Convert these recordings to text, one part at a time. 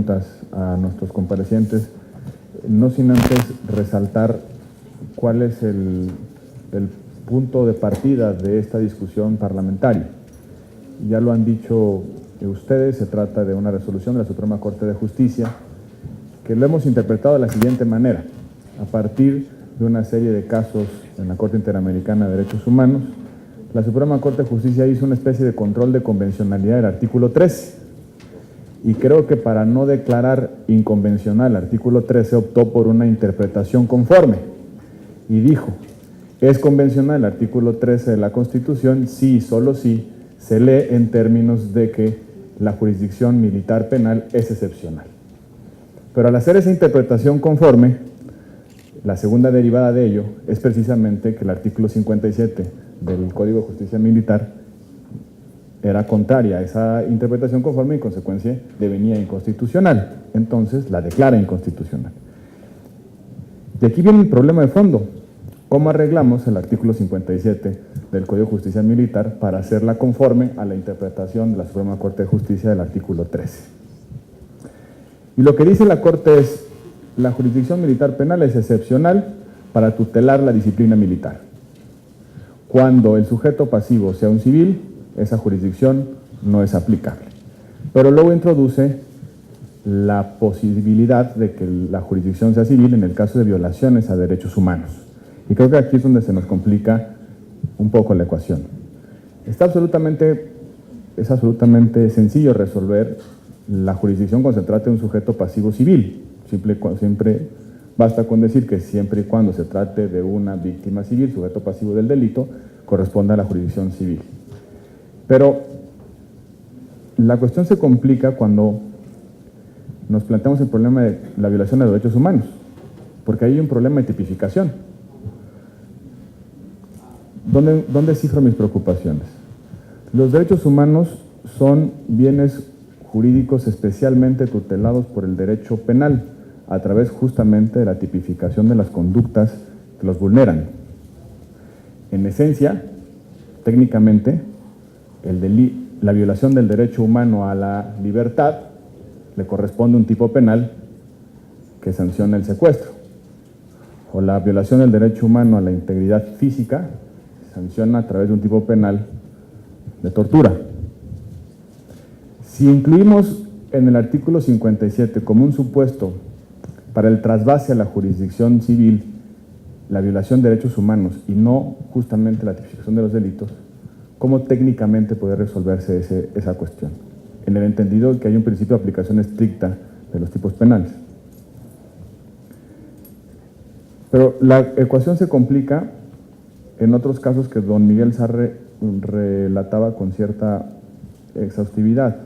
preguntas a nuestros comparecientes, no sin antes resaltar cuál es el punto de partida de esta discusión parlamentaria. Ya lo han dicho ustedes, se trata de una resolución de la Suprema Corte de Justicia que lo hemos interpretado de la siguiente manera. A partir de una serie de casos en la Corte Interamericana de Derechos Humanos, la Suprema Corte de Justicia hizo una especie de control de convencionalidad del artículo 13. Y creo que para no declarar inconvencional el artículo 13 optó por una interpretación conforme. Y dijo, es convencional el artículo 13 de la Constitución si, solo si, se lee en términos de que la jurisdicción militar penal es excepcional. Pero al hacer esa interpretación conforme, la segunda derivada de ello es precisamente que el artículo 57 del Código de Justicia Militar era contraria a esa interpretación conforme y en consecuencia devenía inconstitucional. Entonces la declara inconstitucional. Y aquí viene el problema de fondo. ¿Cómo arreglamos el artículo 57 del Código de Justicia Militar para hacerla conforme a la interpretación de la Suprema Corte de Justicia del artículo 13? Y lo que dice la Corte es, la jurisdicción militar penal es excepcional para tutelar la disciplina militar. Cuando el sujeto pasivo sea un civil, esa jurisdicción no es aplicable. Pero luego introduce la posibilidad de que la jurisdicción sea civil en el caso de violaciones a derechos humanos. Y creo que aquí es donde se nos complica un poco la ecuación. Es absolutamente sencillo resolver la jurisdicción cuando se trate de un sujeto pasivo civil. Siempre basta con decir que siempre y cuando se trate de una víctima civil, sujeto pasivo del delito, corresponde a la jurisdicción civil. Pero la cuestión se complica cuando nos planteamos el problema de la violación de los derechos humanos, porque hay un problema de tipificación. ¿Dónde cifro mis preocupaciones? Los derechos humanos son bienes jurídicos especialmente tutelados por el derecho penal, a través justamente de la tipificación de las conductas que los vulneran. En esencia, técnicamente, la violación del derecho humano a la libertad le corresponde a un tipo penal que sanciona el secuestro, o la violación del derecho humano a la integridad física sanciona a través de un tipo penal de tortura. Si incluimos en el artículo 57 como un supuesto para el trasvase a la jurisdicción civil la violación de derechos humanos y no justamente la tipificación de los delitos, ¿cómo técnicamente puede resolverse esa cuestión? En el entendido que hay un principio de aplicación estricta de los tipos penales. Pero la ecuación se complica en otros casos que don Miguel Sarre relataba con cierta exhaustividad.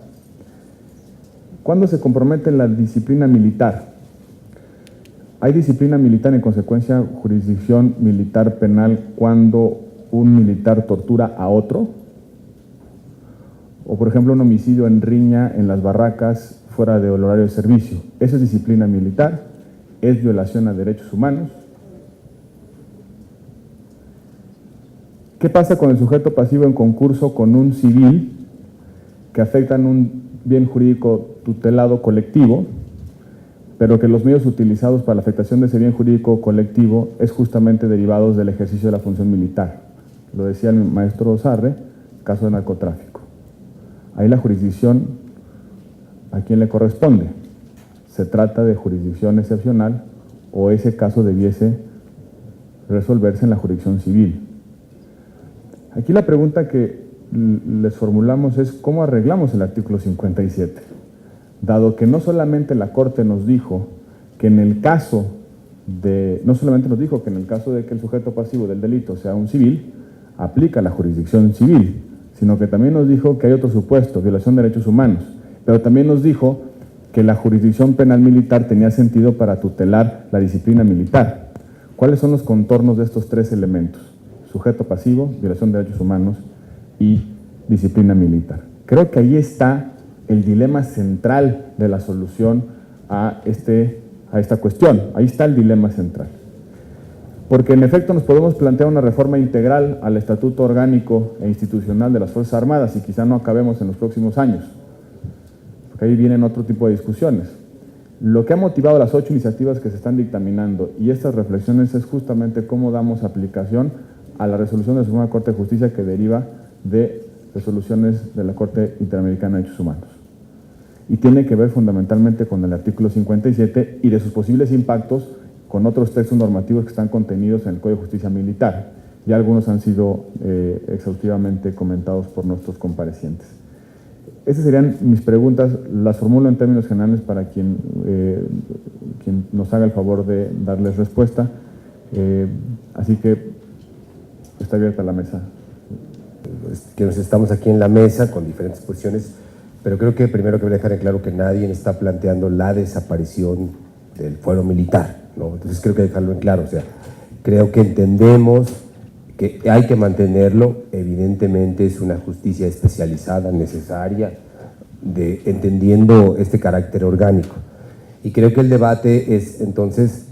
¿Cuándo se compromete la disciplina militar? ¿Hay disciplina militar en consecuencia jurisdicción militar penal cuando un militar tortura a otro? O por ejemplo un homicidio en riña en las barracas fuera del horario de servicio. ¿Eso es disciplina militar? ¿Es violación a derechos humanos? ¿Qué pasa con el sujeto pasivo en concurso con un civil que afectan un bien jurídico tutelado colectivo, pero que los medios utilizados para la afectación de ese bien jurídico colectivo es justamente derivados del ejercicio de la función militar? Lo decía el maestro Sarre, caso de narcotráfico. Ahí la jurisdicción, ¿a quién le corresponde? ¿Se trata de jurisdicción excepcional o ese caso debiese resolverse en la jurisdicción civil? Aquí la pregunta que les formulamos es ¿cómo arreglamos el artículo 57? Dado que no solamente la Corte nos dijo que en el caso de que el sujeto pasivo del delito sea un civil, aplica la jurisdicción civil, sino que también nos dijo que hay otro supuesto, violación de derechos humanos, pero también nos dijo que la jurisdicción penal militar tenía sentido para tutelar la disciplina militar. ¿Cuáles son los contornos de estos tres elementos? Sujeto pasivo, violación de derechos humanos y disciplina militar. Creo que ahí está el dilema central de la solución a esta cuestión. Ahí está el dilema central. Porque en efecto nos podemos plantear una reforma integral al Estatuto Orgánico e Institucional de las Fuerzas Armadas y quizá no acabemos en los próximos años, porque ahí vienen otro tipo de discusiones. Lo que ha motivado las 8 iniciativas que se están dictaminando y estas reflexiones es justamente cómo damos aplicación a la resolución de la Suprema Corte de Justicia que deriva de resoluciones de la Corte Interamericana de Derechos Humanos. Y tiene que ver fundamentalmente con el artículo 57 y de sus posibles impactos con otros textos normativos que están contenidos en el Código de Justicia Militar. Ya algunos han sido exhaustivamente comentados por nuestros comparecientes. Esas serían mis preguntas, las formulo en términos generales para quien nos haga el favor de darles respuesta. Así que está abierta la mesa. Que nos estamos aquí en la mesa con diferentes posiciones, pero creo que primero que voy a dejar en claro que nadie está planteando la desaparición del fuero militar, ¿no? Entonces creo que dejarlo en claro, o sea, creo que entendemos que hay que mantenerlo, evidentemente es una justicia especializada, necesaria, entendiendo este carácter orgánico. Y creo que el debate es entonces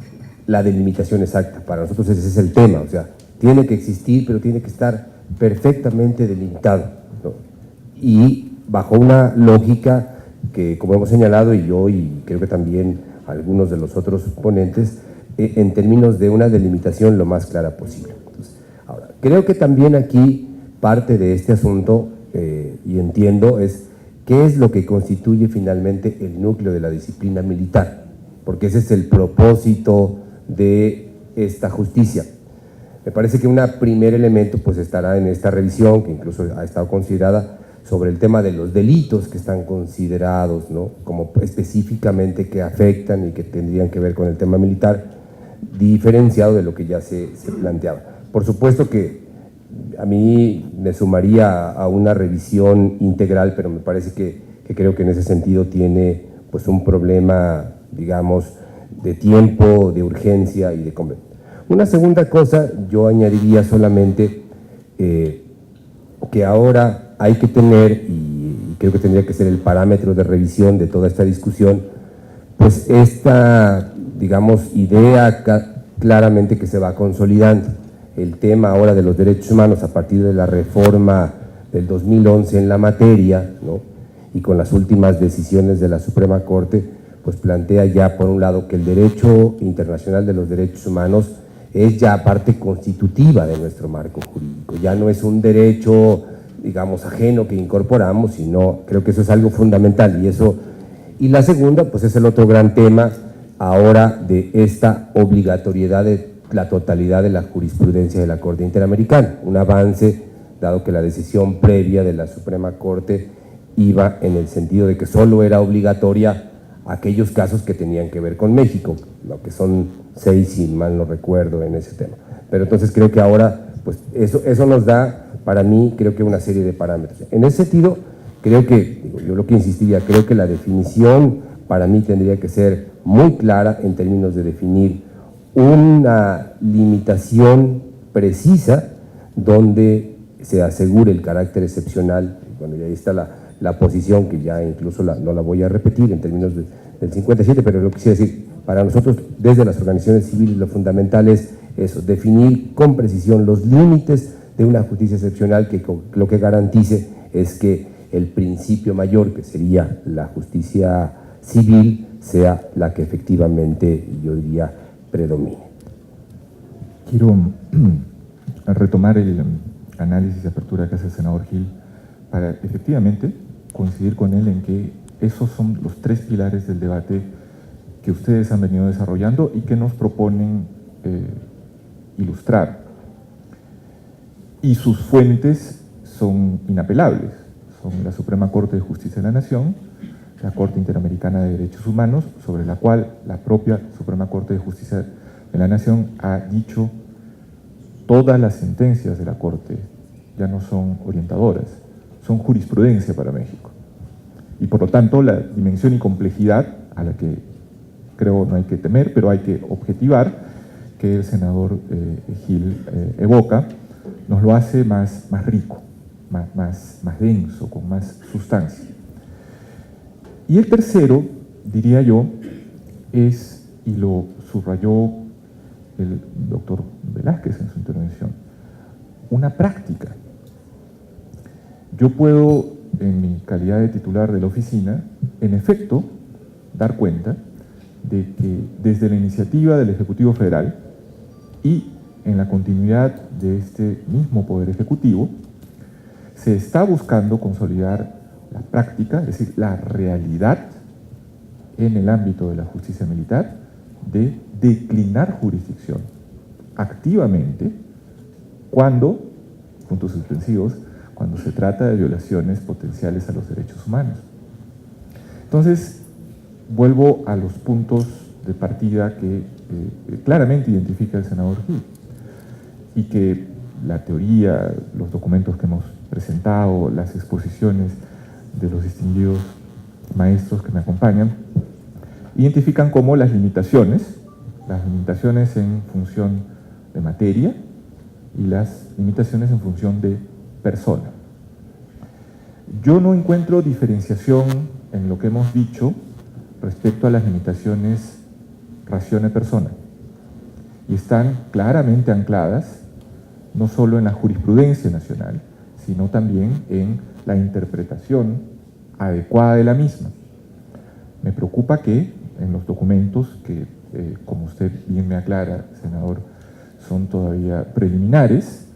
la delimitación exacta. Para nosotros ese es el tema, o sea, tiene que existir, pero tiene que estar perfectamente delimitado, ¿no? Y bajo una lógica que, como hemos señalado, y yo y creo que también algunos de los otros ponentes, en términos de una delimitación lo más clara posible. Entonces, ahora, creo que también aquí parte de este asunto, y entiendo, es qué es lo que constituye finalmente el núcleo de la disciplina militar, porque ese es el propósito de esta justicia. Me parece que un primer elemento pues estará en esta revisión, que incluso ha estado considerada, sobre el tema de los delitos que están considerados, ¿no?, como específicamente que afectan y que tendrían que ver con el tema militar, diferenciado de lo que ya se planteaba. Por supuesto que a mí me sumaría a una revisión integral, pero me parece que creo que en ese sentido tiene pues un problema, digamos, de tiempo, de urgencia y de conveniencia. Una segunda cosa, yo añadiría solamente que ahora hay que tener, y creo que tendría que ser el parámetro de revisión de toda esta discusión, pues esta, digamos, idea claramente que se va consolidando. El tema ahora de los derechos humanos a partir de la reforma del 2011 en la materia, ¿no?, y con las últimas decisiones de la Suprema Corte, pues plantea ya por un lado que el derecho internacional de los derechos humanos es ya parte constitutiva de nuestro marco jurídico, ya no es un derecho, digamos, ajeno que incorporamos, sino creo que eso es algo fundamental. Y la segunda, pues es el otro gran tema ahora de esta obligatoriedad de la totalidad de la jurisprudencia de la Corte Interamericana, un avance, dado que la decisión previa de la Suprema Corte iba en el sentido de que solo era obligatoria aquellos casos que tenían que ver con México, lo que son 6, si mal no recuerdo, en ese tema. Pero entonces creo que ahora, pues eso nos da, para mí, creo que una serie de parámetros. En ese sentido, creo que, yo lo que insistiría, creo que la definición para mí tendría que ser muy clara en términos de definir una limitación precisa donde se asegure el carácter excepcional. Bueno, y ahí está la posición que ya incluso no la voy a repetir en términos del 57, pero lo que quisiera decir, para nosotros desde las organizaciones civiles lo fundamental es eso, definir con precisión los límites de una justicia excepcional que lo que garantice es que el principio mayor, que sería la justicia civil, sea la que efectivamente, yo diría, predomine. Quiero retomar el análisis de apertura que hace el senador Gil para efectivamente coincidir con él en que esos son los 3 pilares del debate que ustedes han venido desarrollando y que nos proponen ilustrar. Y sus fuentes son inapelables, son la Suprema Corte de Justicia de la Nación, la Corte Interamericana de Derechos Humanos, sobre la cual la propia Suprema Corte de Justicia de la Nación ha dicho todas las sentencias de la Corte ya no son orientadoras, son jurisprudencia para México. Y por lo tanto la dimensión y complejidad a la que creo no hay que temer, pero hay que objetivar, que el senador Gil evoca, nos lo hace más rico, más denso, con más sustancia. Y el tercero, diría yo, es, y lo subrayó el doctor Velázquez en su intervención, una práctica. Yo puedo, en mi calidad de titular de la oficina, en efecto, dar cuenta de que desde la iniciativa del Ejecutivo Federal y en la continuidad de este mismo Poder Ejecutivo, se está buscando consolidar la práctica, es decir, la realidad en el ámbito de la justicia militar de declinar jurisdicción activamente cuando, puntos suspensivos, cuando se trata de violaciones potenciales a los derechos humanos. Entonces, vuelvo a los puntos de partida que claramente identifica el senador Gil y que la teoría, los documentos que hemos presentado, las exposiciones de los distinguidos maestros que me acompañan, identifican como las limitaciones en función de materia y las limitaciones en función de persona. Yo no encuentro diferenciación en lo que hemos dicho respecto a las limitaciones ratione persona, y están claramente ancladas no solo en la jurisprudencia nacional, sino también en la interpretación adecuada de la misma. Me preocupa que en los documentos que, como usted bien me aclara, senador, son todavía preliminares,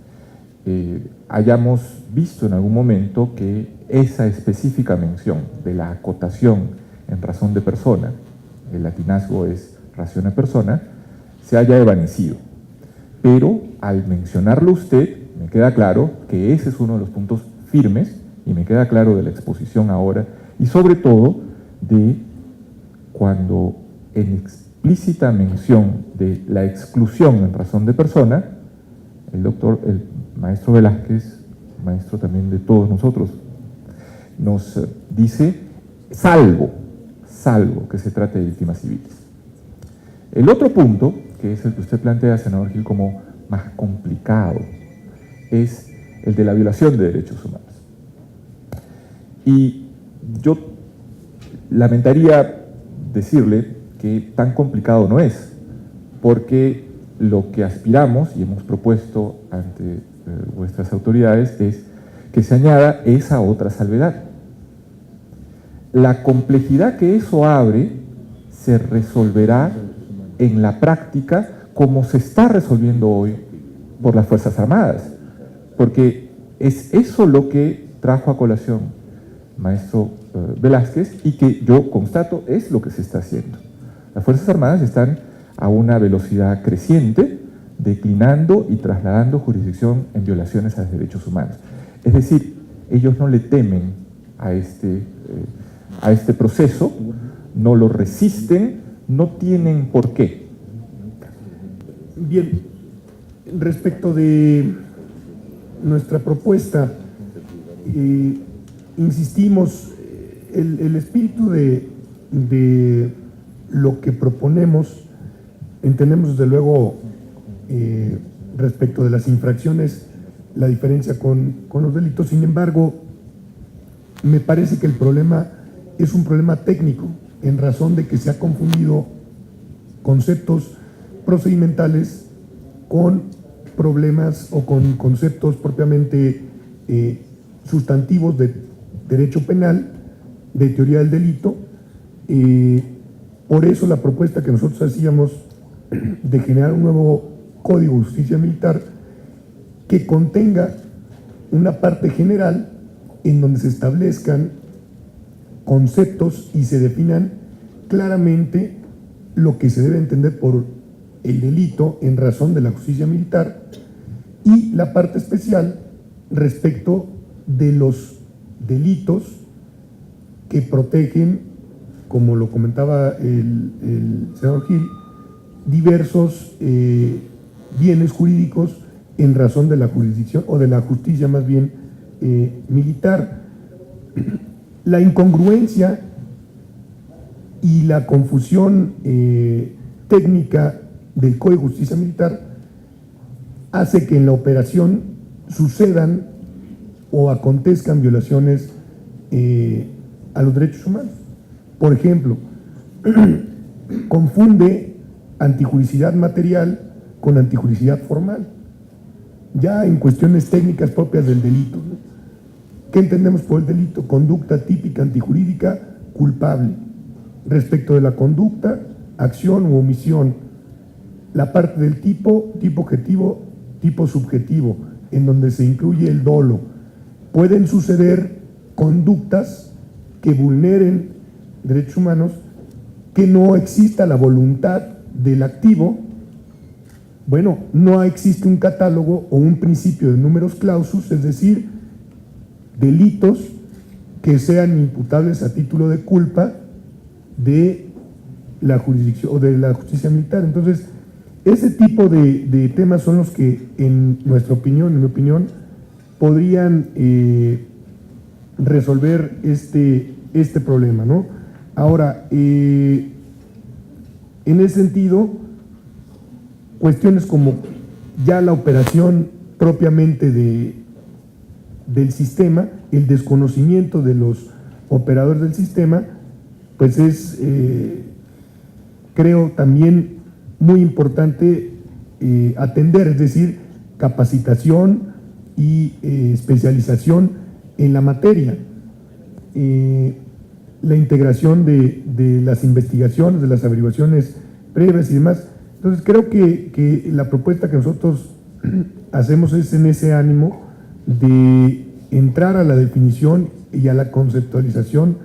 hayamos visto en algún momento que esa específica mención de la acotación en razón de persona, el latinazgo es ratione persona, se haya evanecido. Pero al mencionarlo usted, me queda claro que ese es uno de los puntos firmes, y me queda claro de la exposición ahora, y sobre todo de cuando en explícita mención de la exclusión en razón de persona, el maestro Velázquez, maestro también de todos nosotros, nos dice salvo que se trate de víctimas civiles. El otro punto, que es el que usted plantea, senador Gil, como más complicado, es el de la violación de derechos humanos. Y yo lamentaría decirle que tan complicado no es, porque lo que aspiramos y hemos propuesto ante vuestras autoridades es que se añada esa otra salvedad. La complejidad que eso abre se resolverá en la práctica como se está resolviendo hoy por las Fuerzas Armadas, porque es eso lo que trajo a colación maestro Velázquez y que yo constato es lo que se está haciendo. Las Fuerzas Armadas están a una velocidad creciente, declinando y trasladando jurisdicción en violaciones a los derechos humanos. Es decir, ellos no le temen a este proceso, no lo resisten, no tienen por qué. Bien, respecto de nuestra propuesta, insistimos, el espíritu de lo que proponemos, entendemos desde luego respecto de las infracciones la diferencia con los delitos. Sin embargo, me parece que el problema es un problema técnico, en razón de que se ha confundido conceptos procedimentales con problemas o con conceptos propiamente sustantivos de derecho penal, de teoría del delito. Por eso la propuesta que nosotros hacíamos de generar un nuevo Código de Justicia Militar que contenga una parte general en donde se establezcan conceptos y se definan claramente lo que se debe entender por el delito en razón de la justicia militar, y la parte especial respecto de los delitos que protegen, como lo comentaba el senador Gil, diversos bienes jurídicos en razón de la jurisdicción o de la justicia más bien militar. La incongruencia y la confusión técnica del Código de Justicia Militar hace que en la operación sucedan o acontezcan violaciones a los derechos humanos. Por ejemplo, confunde antijuricidad material con antijuricidad formal, ya en cuestiones técnicas propias del delito, ¿no? ¿Qué entendemos por el delito? Conducta típica antijurídica culpable. Respecto de la conducta, acción u omisión, la parte del tipo, tipo objetivo, tipo subjetivo, en donde se incluye el dolo. Pueden suceder conductas que vulneren derechos humanos, que no exista la voluntad del activo. Bueno, no existe un catálogo o un principio de numerus clausus, es decir, delitos que sean imputables a título de culpa de la jurisdicción o de la justicia militar. Entonces, ese tipo de temas son los que, en nuestra opinión, en mi opinión, podrían resolver este problema, ¿no? Ahora, en ese sentido, cuestiones como ya la operación propiamente del sistema, el desconocimiento de los operadores del sistema, pues es, creo, también muy importante atender, es decir, capacitación y especialización en la materia. La integración de las investigaciones, de las averiguaciones previas y demás. Entonces creo que la propuesta que nosotros hacemos es en ese ánimo de entrar a la definición y a la conceptualización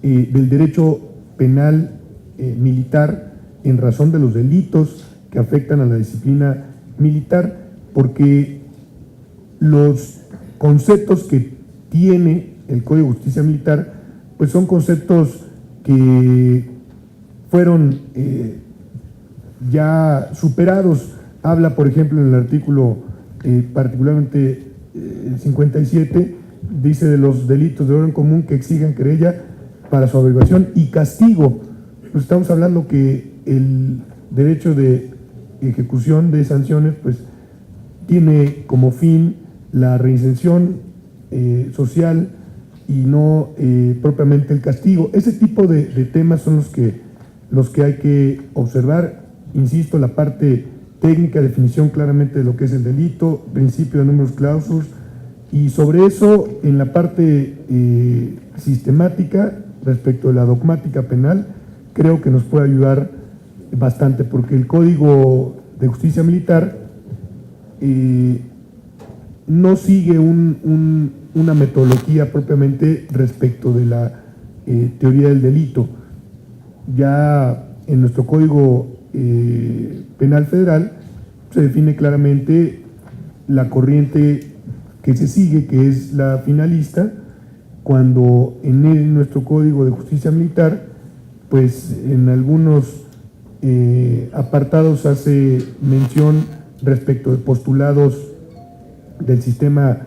del derecho penal militar en razón de los delitos que afectan a la disciplina militar, porque los conceptos que tiene el Código de Justicia Militar pues son conceptos que fueron ya superados. Habla, por ejemplo, en el artículo particularmente el 57, dice de los delitos de orden común que exijan querella para su averiguación y castigo. Pues estamos hablando que el derecho de ejecución de sanciones pues tiene como fin la reinserción social y no propiamente el castigo. Ese tipo de temas son los que hay que observar. Insisto, la parte técnica, definición claramente de lo que es el delito, principio de numerus clausus, y sobre eso, en la parte sistemática, respecto de la dogmática penal, creo que nos puede ayudar bastante, porque el Código de Justicia Militar no sigue una metodología propiamente respecto de la teoría del delito. Ya en nuestro Código Penal Federal se define claramente la corriente que se sigue, que es la finalista, cuando en nuestro Código de Justicia Militar, pues en algunos apartados hace mención respecto de postulados del sistema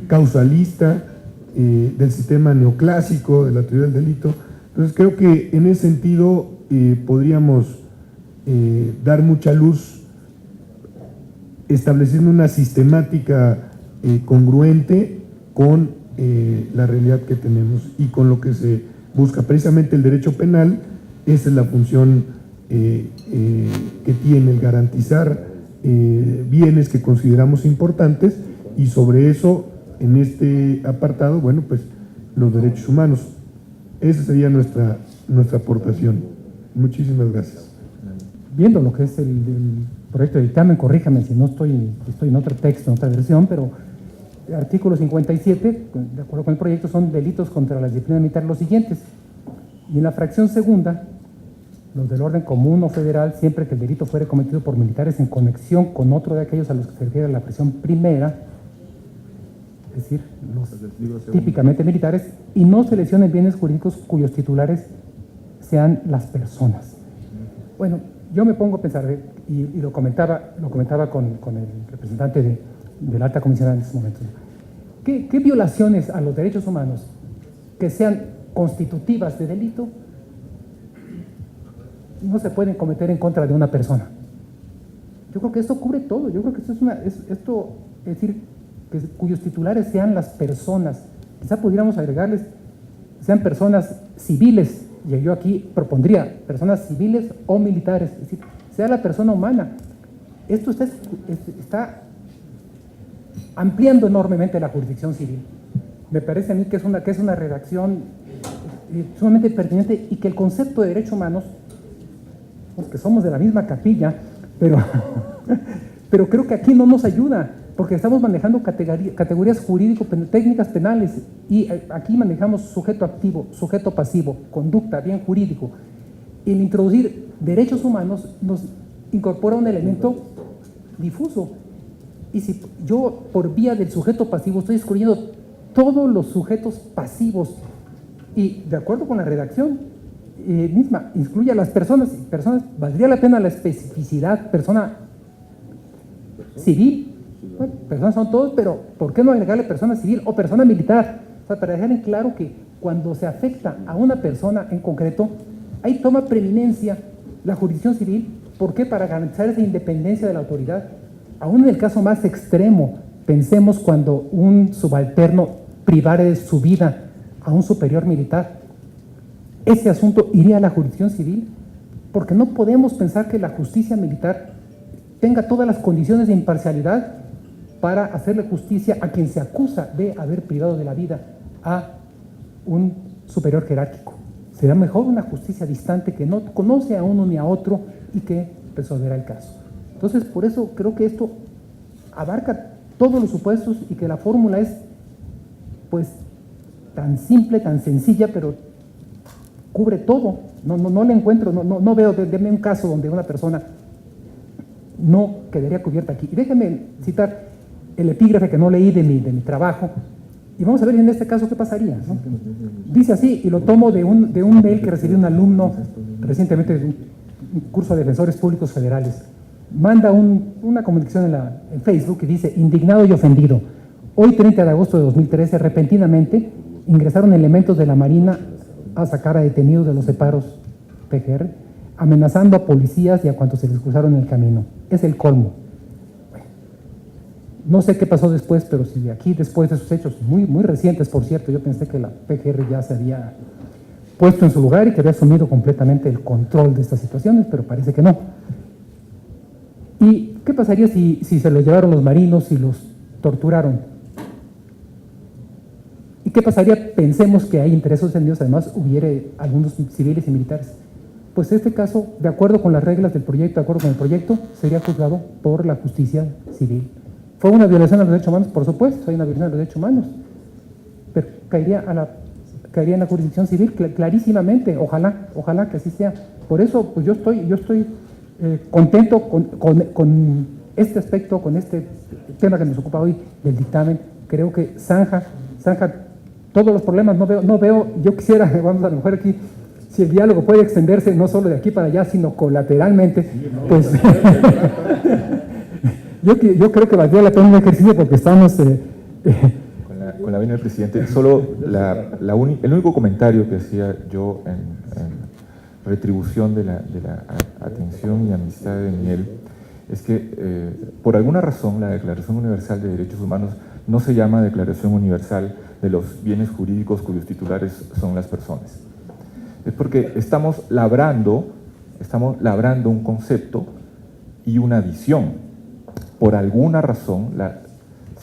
causalista, del sistema neoclásico, de la teoría del delito. Entonces creo que en ese sentido podríamos dar mucha luz estableciendo una sistemática congruente con la realidad que tenemos y con lo que se busca. Precisamente el derecho penal, esa es la función que tiene, el garantizar bienes que consideramos importantes, y sobre eso, en este apartado, bueno, pues los derechos humanos. Esa sería nuestra aportación. Muchísimas gracias. Viendo lo que es el proyecto de dictamen, corríjame si no estoy en otro texto, en otra versión, pero el artículo 57, de acuerdo con el proyecto, son delitos contra la disciplina militar los siguientes. Y en la fracción segunda, los del orden común o federal, siempre que el delito fuere cometido por militares en conexión con otro de aquellos a los que se refiere la fracción primera, es decir, los típicamente militares, y no se lesionen bienes jurídicos cuyos titulares sean las personas. Bueno, yo me pongo a pensar, y lo comentaba con el representante de la alta comisionada en estos momentos, ¿qué violaciones a los derechos humanos que sean constitutivas de delito no se pueden cometer en contra de una persona? Yo creo que esto cubre todo. Yo creo que esto es decir, cuyos titulares sean las personas. Quizá pudiéramos agregarles, sean personas civiles, y yo aquí propondría personas civiles o militares, es decir, sea la persona humana. Esto está ampliando enormemente la jurisdicción civil. Me parece a mí que es una redacción sumamente pertinente, y que el concepto de derechos humanos que somos de la misma capilla, pero, pero creo que aquí no nos ayuda, porque estamos manejando categorías jurídico-técnicas penales, y aquí manejamos sujeto activo, sujeto pasivo, conducta, bien jurídico. Y el introducir derechos humanos nos incorpora un elemento difuso. Y si yo, por vía del sujeto pasivo, estoy excluyendo todos los sujetos pasivos, y de acuerdo con la redacción misma, incluye a las personas, valdría la pena la especificidad, persona civil. Bueno, personas son todos, pero ¿por qué no agregarle persona civil o persona militar? O sea, para dejar en claro que cuando se afecta a una persona en concreto, ahí toma preeminencia la jurisdicción civil. ¿Por qué? Para garantizar esa independencia de la autoridad. Aún en el caso más extremo, pensemos cuando un subalterno privara de su vida a un superior militar. Ese asunto iría a la jurisdicción civil, porque no podemos pensar que la justicia militar tenga todas las condiciones de imparcialidad para hacerle justicia a quien se acusa de haber privado de la vida a un superior jerárquico. Será mejor una justicia distante que no conoce a uno ni a otro y que resolverá el caso. Entonces, por eso creo que esto abarca todos los supuestos y que la fórmula es, pues, tan simple, tan sencilla, pero cubre todo. No le encuentro, no veo, déme un caso donde una persona no quedaría cubierta aquí. Y déjenme citar el epígrafe que no leí de mi trabajo, y vamos a ver en este caso qué pasaría, ¿no? Dice así, y lo tomo de un mail que recibí un alumno recientemente de un curso de defensores públicos federales. Manda una comunicación en Facebook y dice: indignado y ofendido, hoy 30 de agosto de 2013, repentinamente ingresaron elementos de la Marina a sacar a detenidos de los separos PGR, amenazando a policías y a cuantos se les cruzaron en el camino. Es el colmo. No sé qué pasó después, pero si aquí, después de esos hechos muy, muy recientes, por cierto, yo pensé que la PGR ya se había puesto en su lugar y que había asumido completamente el control de estas situaciones, pero parece que no. ¿Y qué pasaría si se los llevaron los marinos y los torturaron? ¿Y qué pasaría? Pensemos que hay intereses defendidos, además hubiere algunos civiles y militares. Pues este caso, de acuerdo con las reglas del proyecto, de acuerdo con el proyecto, sería juzgado por la justicia civil. ¿Fue una violación a los derechos humanos? Por supuesto, hay una violación a los derechos humanos, pero caería en la jurisdicción civil clarísimamente. Ojalá que así sea. Por eso, pues yo estoy contento con este aspecto, con este tema que nos ocupa hoy del dictamen. Creo que zanja todos los problemas. No veo, yo quisiera, vamos, a lo mejor aquí, si el diálogo puede extenderse no solo de aquí para allá, sino colateralmente, pues yo creo que valdría la pena un ejercicio, porque estamos... Con la venia del presidente, solo el único comentario que hacía yo en retribución de la atención y amistad de Miguel es que por alguna razón la Declaración Universal de Derechos Humanos no se llama Declaración Universal de los Bienes Jurídicos cuyos titulares son las personas. Es porque estamos labrando un concepto y una visión. Por alguna razón, la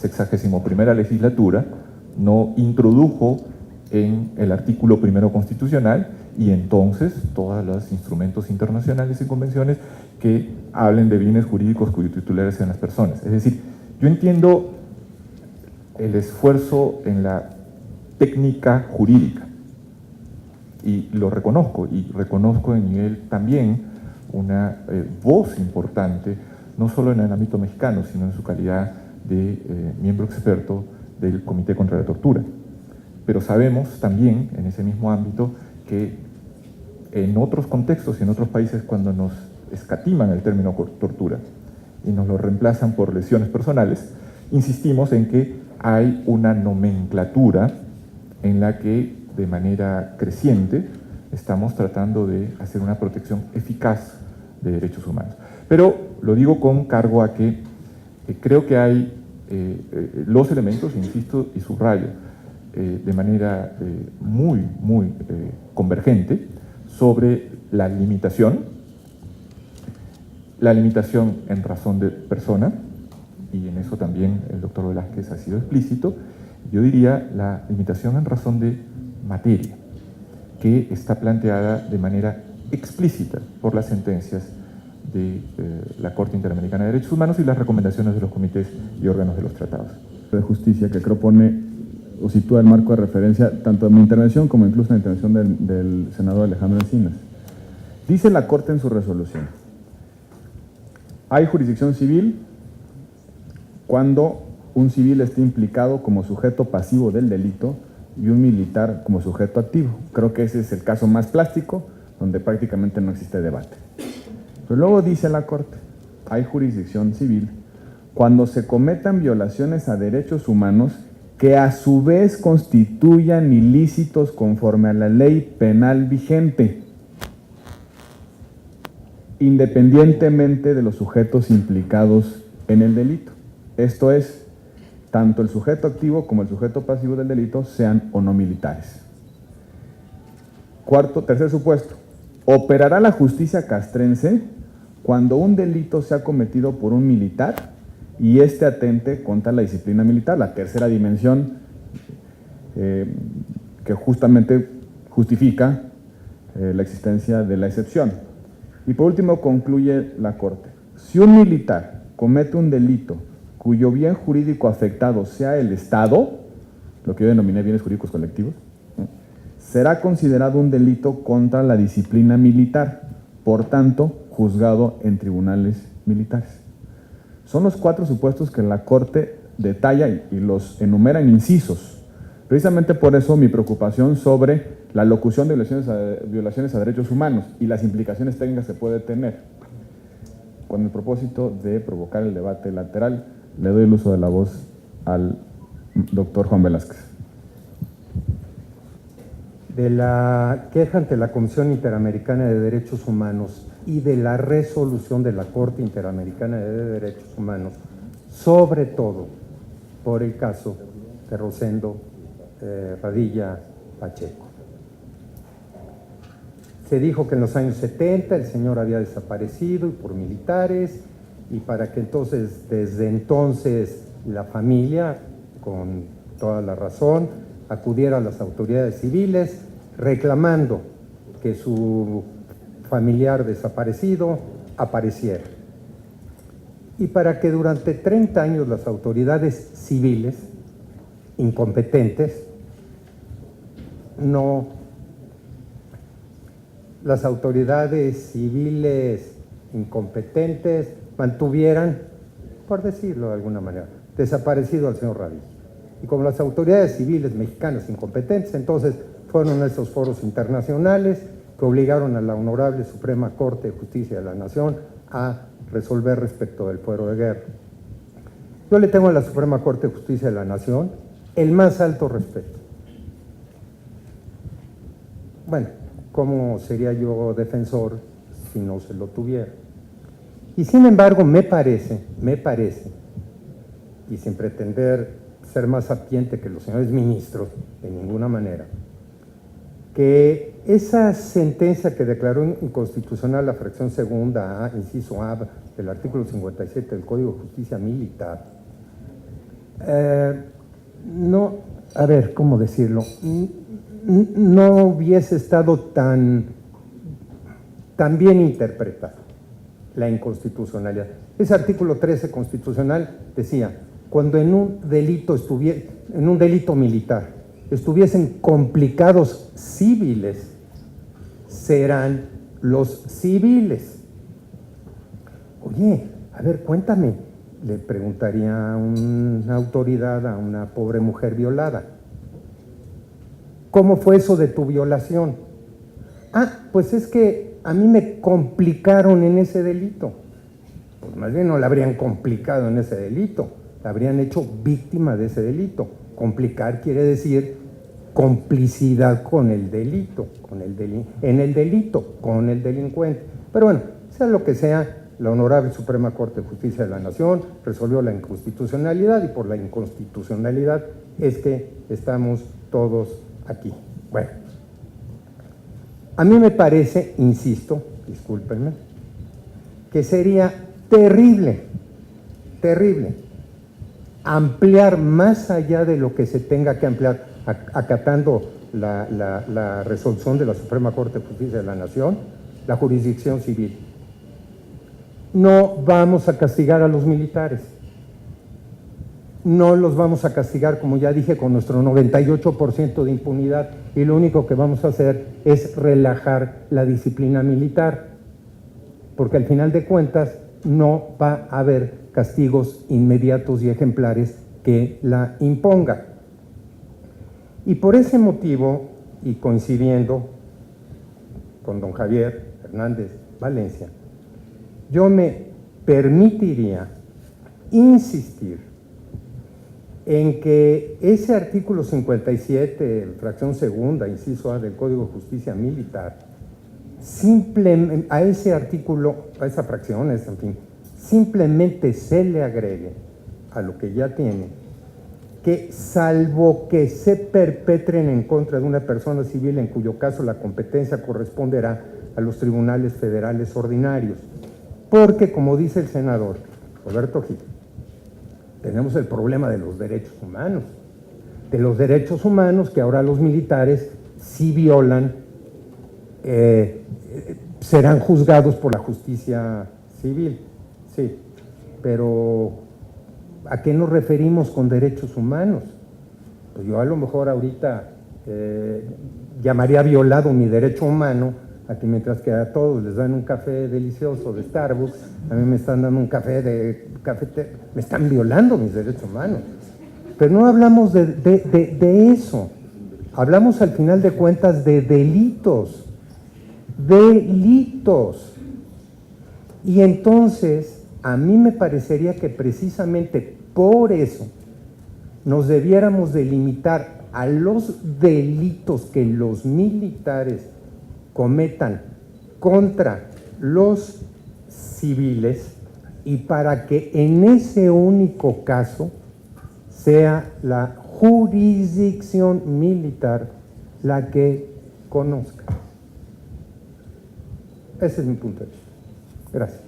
61ª legislatura no introdujo en el artículo 1 constitucional, y entonces todos los instrumentos internacionales y convenciones que hablen de bienes jurídicos cuyos titulares sean las personas. Es decir, yo entiendo el esfuerzo en la técnica jurídica y lo reconozco, y reconozco en Miguel también una voz importante, no solo en el ámbito mexicano, sino en su calidad de miembro experto del Comité contra la Tortura. Pero sabemos también, en ese mismo ámbito, que en otros contextos y en otros países, cuando nos escatiman el término tortura y nos lo reemplazan por lesiones personales, insistimos en que hay una nomenclatura en la que, de manera creciente, estamos tratando de hacer una protección eficaz de derechos humanos. Pero lo digo con cargo a que creo que hay los elementos, insisto y subrayo, de manera muy convergente sobre la limitación en razón de persona, y en eso también el doctor Velázquez ha sido explícito. Yo diría la limitación en razón de materia, que está planteada de manera explícita por las sentencias de la Corte Interamericana de Derechos Humanos y las recomendaciones de los comités y órganos de los tratados. De justicia que creo pone o sitúa el marco de referencia tanto de mi intervención como incluso la intervención del senador Alejandro Encinas. Dice la Corte en su resolución: hay jurisdicción civil cuando un civil esté implicado como sujeto pasivo del delito y un militar como sujeto activo. Creo que ese es el caso más plástico, donde prácticamente no existe debate. Pero luego dice la Corte: hay jurisdicción civil cuando se cometan violaciones a derechos humanos que a su vez constituyan ilícitos conforme a la ley penal vigente, independientemente de los sujetos implicados en el delito. Esto es, tanto el sujeto activo como el sujeto pasivo del delito sean o no militares. Tercer supuesto: operará la justicia castrense cuando un delito sea cometido por un militar y éste atente contra la disciplina militar, la tercera dimensión que justamente justifica la existencia de la excepción. Y por último concluye la Corte: si un militar comete un delito cuyo bien jurídico afectado sea el Estado, lo que yo denominé bienes jurídicos colectivos, será considerado un delito contra la disciplina militar, por tanto, juzgado en tribunales militares. Son los 4 supuestos que la Corte detalla y los enumera en incisos. Precisamente por eso mi preocupación sobre la locución de violaciones a derechos humanos y las implicaciones técnicas que puede tener. Con el propósito de provocar el debate lateral, le doy el uso de la voz al doctor Juan Velázquez. De la queja ante la Comisión Interamericana de Derechos Humanos y de la resolución de la Corte Interamericana de Derechos Humanos, sobre todo por el caso de Rosendo Radilla Pacheco. Se dijo que en los años 70 el señor había desaparecido y por militares, y para que entonces, desde entonces, la familia, con toda la razón, acudiera a las autoridades civiles reclamando que su familiar desaparecido apareciera. Y para que durante 30 años las autoridades civiles incompetentes mantuvieran, por decirlo de alguna manera, desaparecido al señor Radilla. Y como las autoridades civiles mexicanas incompetentes, entonces fueron a esos foros internacionales que obligaron a la Honorable Suprema Corte de Justicia de la Nación a resolver respecto del fuero de guerra. Yo le tengo a la Suprema Corte de Justicia de la Nación el más alto respeto. Bueno, ¿cómo sería yo defensor si no se lo tuviera? Y sin embargo, me parece, y sin pretender ser más sapiente que los señores ministros, de ninguna manera, que esa sentencia que declaró inconstitucional la fracción segunda A, inciso A, del artículo 57 del Código de Justicia Militar, ¿cómo decirlo? No hubiese estado tan bien interpretado la inconstitucionalidad. Ese artículo 13 constitucional decía: cuando en un delito militar estuviesen complicados civiles, serán los civiles. Oye, a ver, cuéntame, le preguntaría a una autoridad a una pobre mujer violada: ¿cómo fue eso de tu violación? Pues es que a mí me complicaron en ese delito. Pues más bien no la habrían complicado en ese delito, la habrían hecho víctima de ese delito. Complicar quiere decir complicidad con el delito, con el delincuente. Pero bueno, sea lo que sea, la Honorable Suprema Corte de Justicia de la Nación resolvió la inconstitucionalidad, y por la inconstitucionalidad es que estamos todos aquí. Bueno, a mí me parece, insisto, discúlpenme, que sería terrible ampliar más allá de lo que se tenga que ampliar, acatando la resolución de la Suprema Corte de Justicia de la Nación, la jurisdicción civil. No vamos a castigar a los militares. No los vamos a castigar, como ya dije, con nuestro 98% de impunidad, y lo único que vamos a hacer es relajar la disciplina militar, porque al final de cuentas no va a haber castigos inmediatos y ejemplares que la impongan. Y por ese motivo, y coincidiendo con don Javier Hernández Valencia, yo me permitiría insistir en que ese artículo 57, fracción segunda, inciso A del Código de Justicia Militar, a ese artículo, a esa fracción, en fin, simplemente se le agregue a lo que ya tiene, que salvo que se perpetren en contra de una persona civil, en cuyo caso la competencia corresponderá a los tribunales federales ordinarios. Porque, como dice el senador Roberto Gil, tenemos el problema de los derechos humanos, que ahora los militares, si violan, serán juzgados por la justicia civil. Sí, pero ¿a qué nos referimos con derechos humanos? Pues yo a lo mejor ahorita llamaría violado mi derecho humano a que mientras que a todos les dan un café delicioso de Starbucks, a mí me están dando un café de café, me están violando mis derechos humanos. Pero no hablamos de eso, hablamos al final de cuentas de delitos. Y entonces a mí me parecería que precisamente por eso nos debiéramos de limitar a los delitos que los militares cometan contra los civiles, y para que en ese único caso sea la jurisdicción militar la que conozca. Ese es mi punto de vista. Gracias.